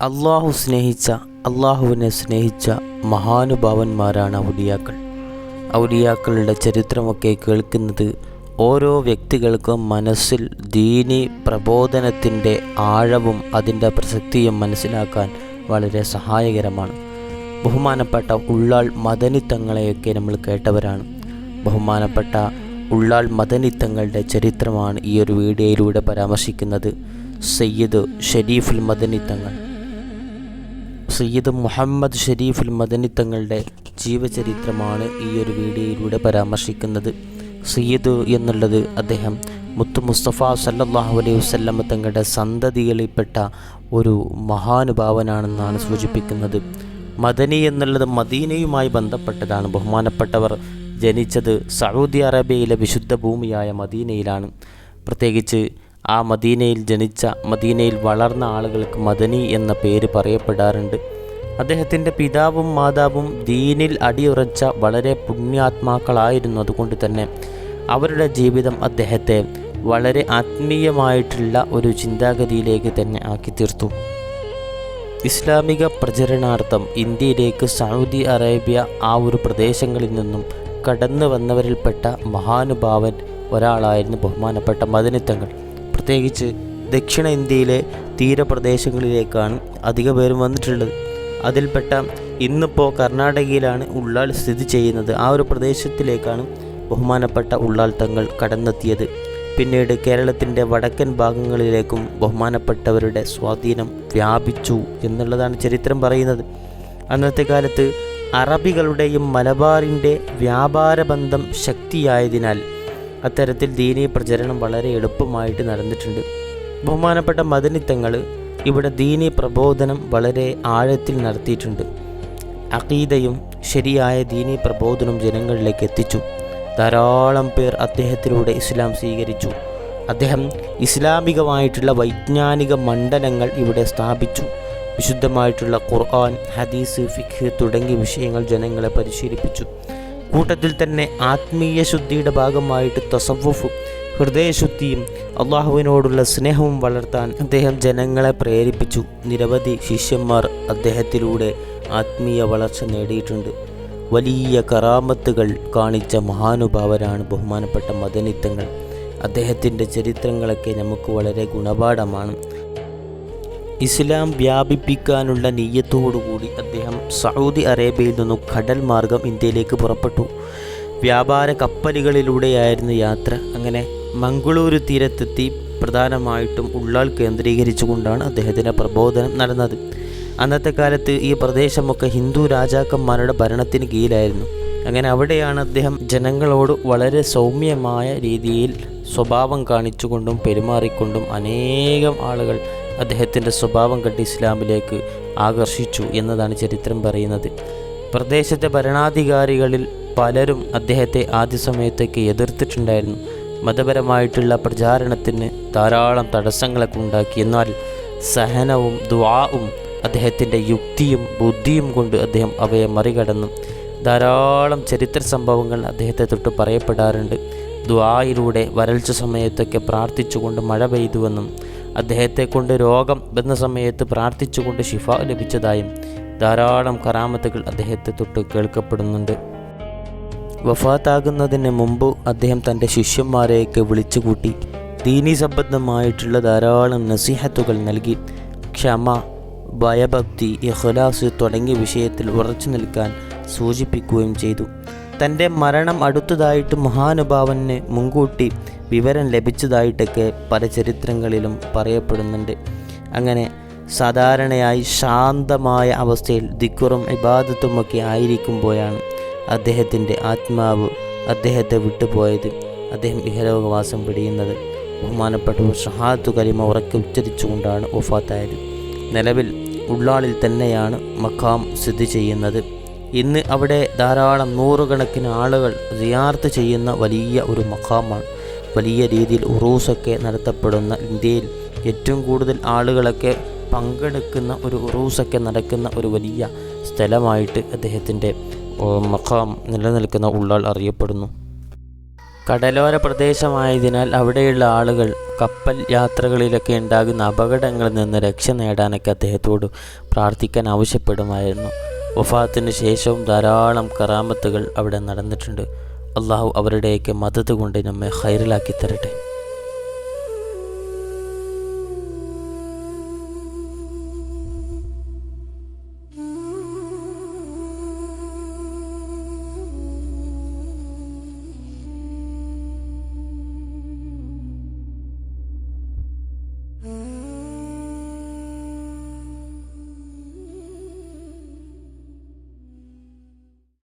അള്ളാഹു സ്നേഹിച്ച, അള്ളാഹുവിനെ സ്നേഹിച്ച മഹാനുഭാവന്മാരാണ് ഔലിയാക്കൾ. ഔലിയാക്കളുടെ ചരിത്രമൊക്കെ കേൾക്കുന്നത് ഓരോ വ്യക്തികൾക്കും മനസ്സിൽ ദീനി പ്രബോധനത്തിൻ്റെ ആഴവും അതിൻ്റെ പ്രസക്തിയും മനസ്സിലാക്കാൻ വളരെ സഹായകരമാണ്. ബഹുമാനപ്പെട്ട ഉള്ളാൾ മദനി തങ്ങളെയൊക്കെ നമ്മൾ കേട്ടവരാണ്. ബഹുമാനപ്പെട്ട ഉള്ളാൾ മദനി തങ്ങളുടെ ചരിത്രമാണ് ഈ ഒരു വീഡിയോയിലൂടെ പരാമർശിക്കുന്നത്. സയ്യിദ് ഷരീഫുൽ മദനി തങ്ങൾ, സയ്യിദ് മുഹമ്മദ് ഷരീഫുൽ മദനി തങ്ങളുടെ ജീവചരിത്രമാണ് ഈ ഒരു വീഡിയോയിലൂടെ പരാമർശിക്കുന്നത്. സയ്യിദ് എന്നുള്ളത് അദ്ദേഹം മുത്തു മുസ്തഫ സല്ലല്ലാഹു അലൈഹി വസല്ലം തങ്ങളുടെ സന്തതികളിൽപ്പെട്ട ഒരു മഹാനുഭാവനാണെന്നാണ് സൂചിപ്പിക്കുന്നത്. മദനി എന്നുള്ളത് മദീനയുമായി ബന്ധപ്പെട്ടതാണ്. ബഹുമാനപ്പെട്ടവർ ജനിച്ചത് സൗദി അറേബ്യയിലെ വിശുദ്ധ ഭൂമിയായ മദീനയിലാണ്. പ്രത്യേകിച്ച് ആ മദീനയിൽ ജനിച്ച, മദീനയിൽ വളർന്ന ആളുകൾക്ക് മദനി എന്ന പേര് പറയപ്പെടാറുണ്ട്. അദ്ദേഹത്തിൻ്റെ പിതാവും മാതാവും ദീനിൽ അടിയുറച്ച വളരെ പുണ്യാത്മാക്കളായിരുന്നു. അതുകൊണ്ട് തന്നെ അവരുടെ ജീവിതം അദ്ദേഹത്തെ വളരെ ആത്മീയമായിട്ടുള്ള ഒരു ചിന്താഗതിയിലേക്ക് തന്നെ ആക്കി തീർത്തു. ഇസ്ലാമിക പ്രചരണാർത്ഥം ഇന്ത്യയിലേക്ക് സൗദി അറേബ്യ ആ ഒരു പ്രദേശങ്ങളിൽ നിന്നും കടന്നു വന്നവരിൽപ്പെട്ട മഹാനുഭാവൻ ഒരാളായിരുന്നു ബഹുമാനപ്പെട്ട മദനി തങ്ങൾ. പ്രത്യേകിച്ച് ദക്ഷിണ ഇന്ത്യയിലെ തീരപ്രദേശങ്ങളിലേക്കാണ് അധിക പേരും വന്നിട്ടുള്ളത്. അതിൽപ്പെട്ട ഇന്നിപ്പോൾ കർണാടകയിലാണ് ഉള്ളാൾ സ്ഥിതി ചെയ്യുന്നത്. ആ ഒരു പ്രദേശത്തിലേക്കാണ് ബഹുമാനപ്പെട്ട ഉള്ളാൾ തങ്ങൾ കടന്നെത്തിയത്. പിന്നീട് കേരളത്തിൻ്റെ വടക്കൻ ഭാഗങ്ങളിലേക്കും ബഹുമാനപ്പെട്ടവരുടെ സ്വാധീനം വ്യാപിച്ചു എന്നുള്ളതാണ് ചരിത്രം പറയുന്നത്. അന്നത്തെ കാലത്ത് അറബികളുടെയും മലബാറിൻ്റെ വ്യാപാര ബന്ധം ശക്തിയായതിനാൽ അത്തരത്തിൽ ദീനീ പ്രചരണം വളരെ എളുപ്പമായിട്ട് നടന്നിട്ടുണ്ട്. ബഹുമാനപ്പെട്ട മദനി തങ്ങൾ ഇവിടെ ദീനീ പ്രബോധനം വളരെ ആഴത്തിൽ നടത്തിയിട്ടുണ്ട്. അഖീദയും ശരിയായ ദീനീ പ്രബോധനം ജനങ്ങളിലേക്ക് എത്തിച്ചു. ധാരാളം പേർ അദ്ദേഹത്തിലൂടെ ഇസ്ലാം സ്വീകരിച്ചു. അദ്ദേഹം ഇസ്ലാമികമായിട്ടുള്ള വൈജ്ഞാനിക മണ്ഡലങ്ങൾ ഇവിടെ സ്ഥാപിച്ചു. വിശുദ്ധമായിട്ടുള്ള ഖുർആൻ, ഹദീസ്, ഫിഖ് തുടങ്ങിയ വിഷയങ്ങൾ ജനങ്ങളെ പരിശീലിപ്പിച്ചു. കൂട്ടത്തിൽ തന്നെ ആത്മീയ ശുദ്ധിയുടെ ഭാഗമായിട്ട് തസവ്വുഫ്, ഹൃദയശുദ്ധിയും അള്ളാഹുവിനോടുള്ള സ്നേഹവും വളർത്താൻ അദ്ദേഹം ജനങ്ങളെ പ്രേരിപ്പിച്ചു. നിരവധി ശിഷ്യന്മാർ അദ്ദേഹത്തിലൂടെ ആത്മീയ വളർച്ച നേടിയിട്ടുണ്ട്. വലിയ കറാമത്തുകൾ കാണിച്ച മഹാനുഭാവരാണ് ബഹുമാനപ്പെട്ട മദനി തങ്ങൾ. അദ്ദേഹത്തിൻ്റെ ചരിത്രങ്ങളൊക്കെ നമുക്ക് വളരെ ഗുണപാഠമാണ്. ഇസ്ലാം വ്യാപിപ്പിക്കാനുള്ള നിയ്യത്തോടുകൂടി അദ്ദേഹം സൗദി അറേബ്യയിൽ നിന്നും കടൽ മാർഗം ഇന്ത്യയിലേക്ക് പുറപ്പെട്ടു. വ്യാപാര കപ്പലുകളിലൂടെയായിരുന്നു യാത്ര. അങ്ങനെ മംഗളൂരു തീരത്തെത്തി പ്രധാനമായിട്ടും ഉള്ളാൾ കേന്ദ്രീകരിച്ചുകൊണ്ടാണ് അദ്ദേഹത്തിൻ്റെ പ്രബോധനം നടന്നത്. അന്നത്തെ കാലത്ത് ഈ പ്രദേശമൊക്കെ ഹിന്ദു രാജാക്കന്മാരുടെ ഭരണത്തിന് കീഴിലായിരുന്നു. അങ്ങനെ അവിടെയാണ് അദ്ദേഹം ജനങ്ങളോട് വളരെ സൗമ്യമായ രീതിയിൽ സ്വഭാവം കാണിച്ചുകൊണ്ടും പെരുമാറിക്കൊണ്ടും അനേകം ആളുകൾ അദ്ദേഹത്തിൻ്റെ സ്വഭാവം കണ്ട് ഇസ്ലാമിലേക്ക് ആകർഷിച്ചു എന്നതാണ് ചരിത്രം പറയുന്നത്. പ്രദേശത്തെ ഭരണാധികാരികളിൽ പലരും അദ്ദേഹത്തെ ആദ്യ സമയത്തേക്ക് എതിർത്തിട്ടുണ്ടായിരുന്നു. മതപരമായിട്ടുള്ള പ്രചാരണത്തിന് ധാരാളം തടസ്സങ്ങളൊക്കെ ഉണ്ടാക്കി. എന്നാൽ സഹനവും ദുആവും അദ്ദേഹത്തിൻ്റെ യുക്തിയും ബുദ്ധിയും കൊണ്ട് അദ്ദേഹം അവയെ മറികടന്നു. ധാരാളം ചരിത്ര സംഭവങ്ങൾ അദ്ദേഹത്തെ തൊട്ട് പറയപ്പെടാറുണ്ട്. ദുആയിലൂടെ വരൾച്ച സമയത്തൊക്കെ പ്രാർത്ഥിച്ചുകൊണ്ട് മഴ പെയ്തുവെന്നും അദ്ദേഹത്തെ കൊണ്ട് രോഗം വന്ന സമയത്ത് പ്രാർത്ഥിച്ചുകൊണ്ട് ശിഫ ലഭിച്ചതായും ധാരാളം കറാമത്തുകൾ അദ്ദേഹത്തെ തൊട്ട് കേൾക്കപ്പെടുന്നുണ്ട്. വഫാത്താകുന്നതിന് മുമ്പ് അദ്ദേഹം തൻ്റെ ശിഷ്യന്മാരെയൊക്കെ വിളിച്ചുകൂട്ടി ദീനീ സംബന്ധമായിട്ടുള്ള ധാരാളം നസീഹത്തുകൾ നൽകി. ക്ഷമ, ഭയഭക്തി, ഇഖ്ലാസ് തുടങ്ങിയ വിഷയത്തിൽ ഉറച്ചു നിൽക്കാൻ സൂചിപ്പിക്കുകയും ചെയ്തു. തൻ്റെ മരണം അടുത്തതായിട്ട് മഹാനുഭാവന് മുൻകൂട്ടി വിവരം ലഭിച്ചതായിട്ടൊക്കെ പല ചരിത്രങ്ങളിലും പറയപ്പെടുന്നുണ്ട്. അങ്ങനെ സാധാരണയായി ശാന്തമായ അവസ്ഥയിൽ ദിക്റും ഇബാദത്തുമൊക്കെ ആയിരിക്കുമ്പോഴാണ് അദ്ദേഹത്തിൻ്റെ ആത്മാവ് അദ്ദേഹത്തെ വിട്ടുപോയത്. അദ്ദേഹം ഇഹലോകവാസം പിടിയുന്നത്. ബഹുമാനപ്പെട്ട ഷഹാദത്ത് കലിമ ഉറക്കെ ഉച്ചരിച്ചുകൊണ്ടാണ് വഫാത്തായത്. നിലവിൽ ഉള്ളാളിൽ തന്നെയാണ് മഖാം സ്ഥിതി ചെയ്യുന്നത്. ഇന്ന് അവിടെ ധാരാളം നൂറുകണക്കിന് ആളുകൾ സിയാർത്ത് ചെയ്യുന്ന വലിയ ഒരു മഖാമാണ്. വലിയ രീതിയിൽ ഉറൂസൊക്കെ നടത്തപ്പെടുന്ന, ഇന്ത്യയിൽ ഏറ്റവും കൂടുതൽ ആളുകളൊക്കെ പങ്കെടുക്കുന്ന ഒരു ഉറൂസൊക്കെ നടക്കുന്ന ഒരു വലിയ സ്ഥലമായിട്ട് അദ്ദേഹത്തിൻ്റെ മഖാം നിലനിൽക്കുന്ന ഉള്ളാൾ അറിയപ്പെടുന്നു. കടലോര പ്രദേശമായതിനാൽ അവിടെയുള്ള ആളുകൾ കപ്പൽ യാത്രകളിലൊക്കെ ഉണ്ടാകുന്ന അപകടങ്ങളിൽ നിന്ന് രക്ഷ നേടാനൊക്കെ അദ്ദേഹത്തോട് പ്രാർത്ഥിക്കാൻ ആവശ്യപ്പെടുമായിരുന്നു. വഫാത്തിന് ശേഷവും ധാരാളം കറാമത്തുകൾ അവിടെ നടന്നിട്ടുണ്ട്. അള്ളാഹു അവരുടെയൊക്കെ മദത് കൊണ്ട് നമ്മെ ഖൈറിലാക്കി തരട്ടെ.